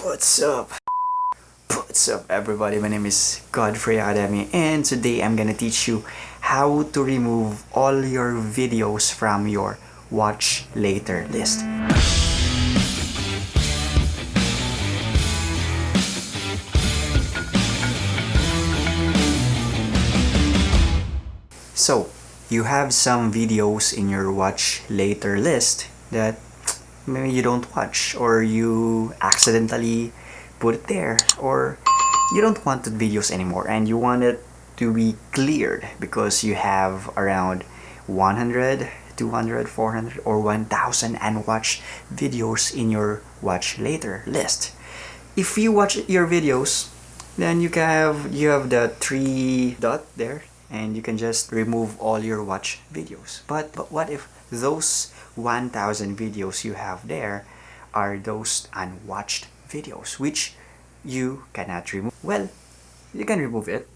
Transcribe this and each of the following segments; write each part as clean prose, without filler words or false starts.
What's up? What's up everybody? My name is Godfrey Academy and today I'm gonna teach you how to remove all your videos from your watch later list. So, you have some videos in your watch later list that maybe you don't watch, or you accidentally put it there, or you don't want the videos anymore and you want it to be cleared because you have around 100, 200, 400 or 1000 unwatched videos in your watch later list. If you watch your videos, then you have the three dot there and you can just remove all your watch videos. But what if those 1000 videos you have there are those unwatched videos which you cannot remove? Well, you can remove it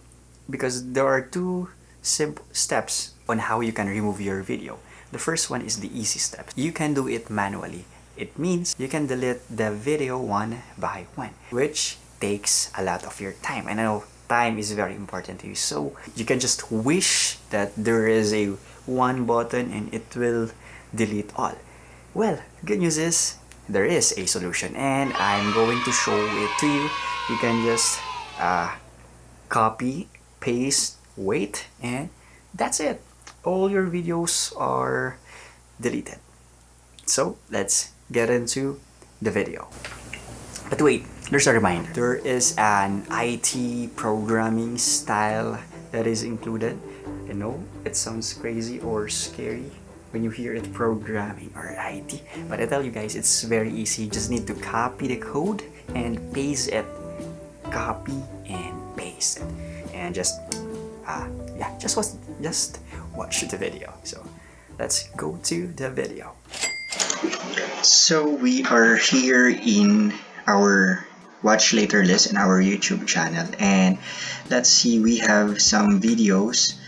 because there are two simple steps on how you can remove your video. The first one is the easy step. You can do it manually. It means you can delete the video one by one, which takes a lot of your time. And I know time is very important to you, so you can just wish that there is a one button and it will delete all. Well, good news is there is a solution and I'm going to show it to you. You can just copy, paste, wait, and that's it. All your videos are deleted. So let's get into the video. But wait, there's a reminder. There is an IT programming style that is included. I know it sounds crazy or scary when you hear it, programming or IT, but I tell you guys, it's very easy. You just need to copy the code and paste it. Copy and paste it, and just watch the video. So let's go to the video. So we are here in our watch later list in our YouTube channel, and let's see, we have some videos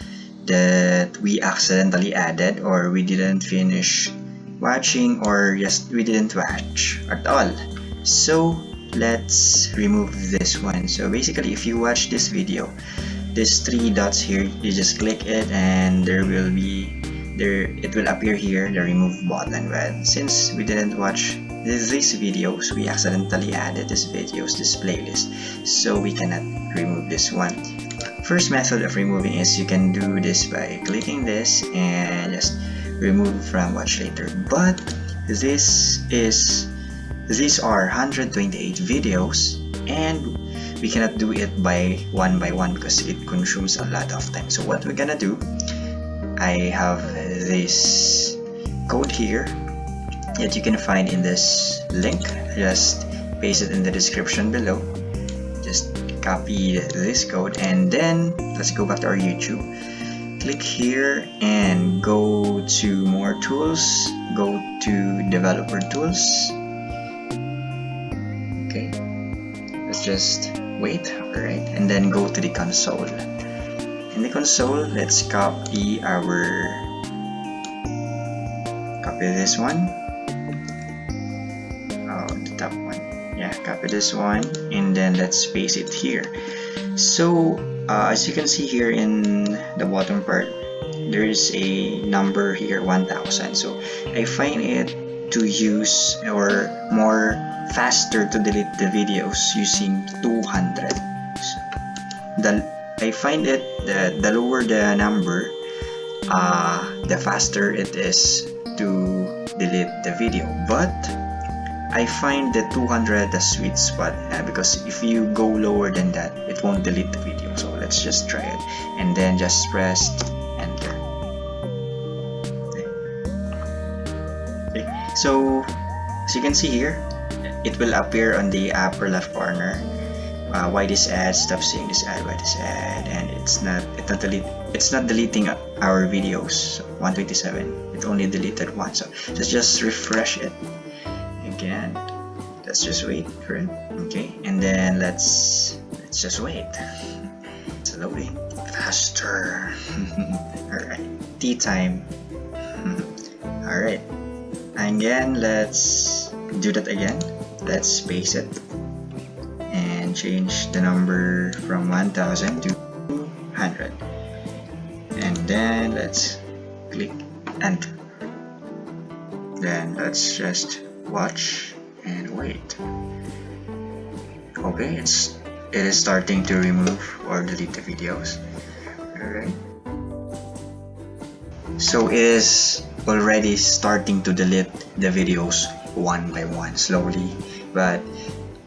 that we accidentally added, or we didn't finish watching, or just we didn't watch at all. So let's remove this one. So basically, if you watch this video, these three dots here, you just click it and it will appear here, the remove button. But since we didn't watch these videos, we accidentally added these videos, this playlist, so we cannot remove this one. First method of removing is you can do this by clicking this and just remove from watch later. But these are 128 videos and we cannot do it by one because it consumes a lot of time. So what we're gonna do, I have this code here that you can find in this link. Just paste it in the description below. Just copy this code and then let's go back to our YouTube. Click here and go to more tools, go to developer tools. Okay, let's just wait. Alright, and then go to the console. In the console, let's copy this one. The top one. Yeah, copy this one and then let's paste it here. So as you can see here in the bottom part, there is a number here, 1000. So I find it to use or more faster to delete the videos using 200. I find it that the lower the number, the faster it is to delete the video. But I find the 200 the sweet spot because if you go lower than that, it won't delete the video. So let's just try it and then just press enter. Okay. So as you can see here, it will appear on the upper left corner. Why this ad? Stop seeing this ad. Why this ad? And it's not deleting our videos. 127. It only deleted one. So let's just refresh it again. Let's just wait for it. Okay, and then let's just wait. It's loading faster. Alright, tea time. Alright, again, let's do that again. Let's paste it change the number from 1000 to 200. And then let's click enter. Then let's just watch and wait. Okay, it is starting to remove or delete the videos. Alright. So it is already starting to delete the videos one by one, slowly. But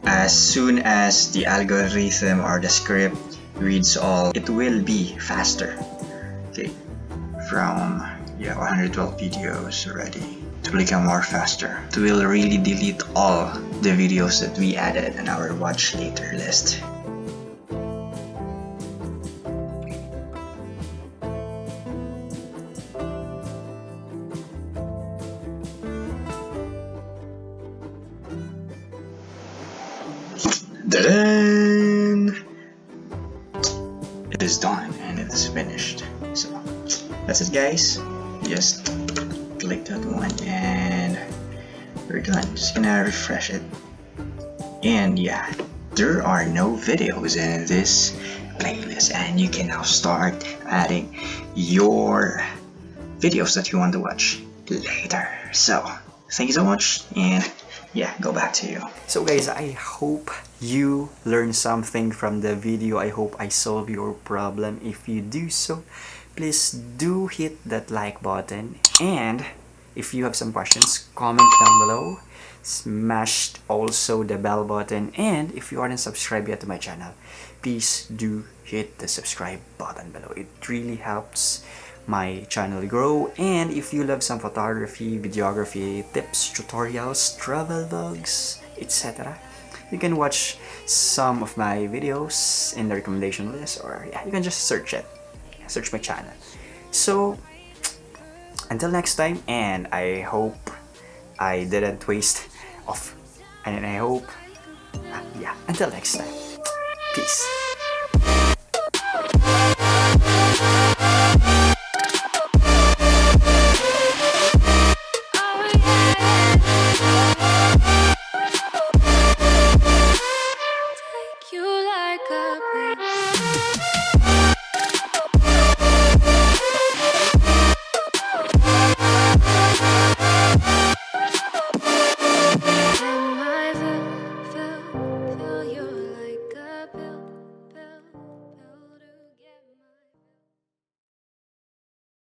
as soon as the algorithm or the script reads all, it will be faster. Okay, from 112 videos already, to become more faster. It will really delete all the videos that we added in our watch later list. Da-da! It is done and it is finished. So that's it, guys. Just click that one and we're done. Just gonna refresh it. And yeah, there are no videos in this playlist, and you can now start adding your videos that you want to watch later. So thank you so much, and yeah, go back to you. So guys, I hope you learned something from the video. I hope I solved your problem. If you do so, please do hit that like button, and if you have some questions, comment down below. Smash also the bell button, and if you aren't subscribed yet to my channel, please do hit the subscribe button below. It really helps my channel grow. And if you love some photography, videography, tips, tutorials, travel vlogs, etc., you can watch some of my videos in the recommendation list, or yeah, you can just search it. Search my channel. So until next time, and I hope I didn't waste off, and I hope yeah, until next time, peace.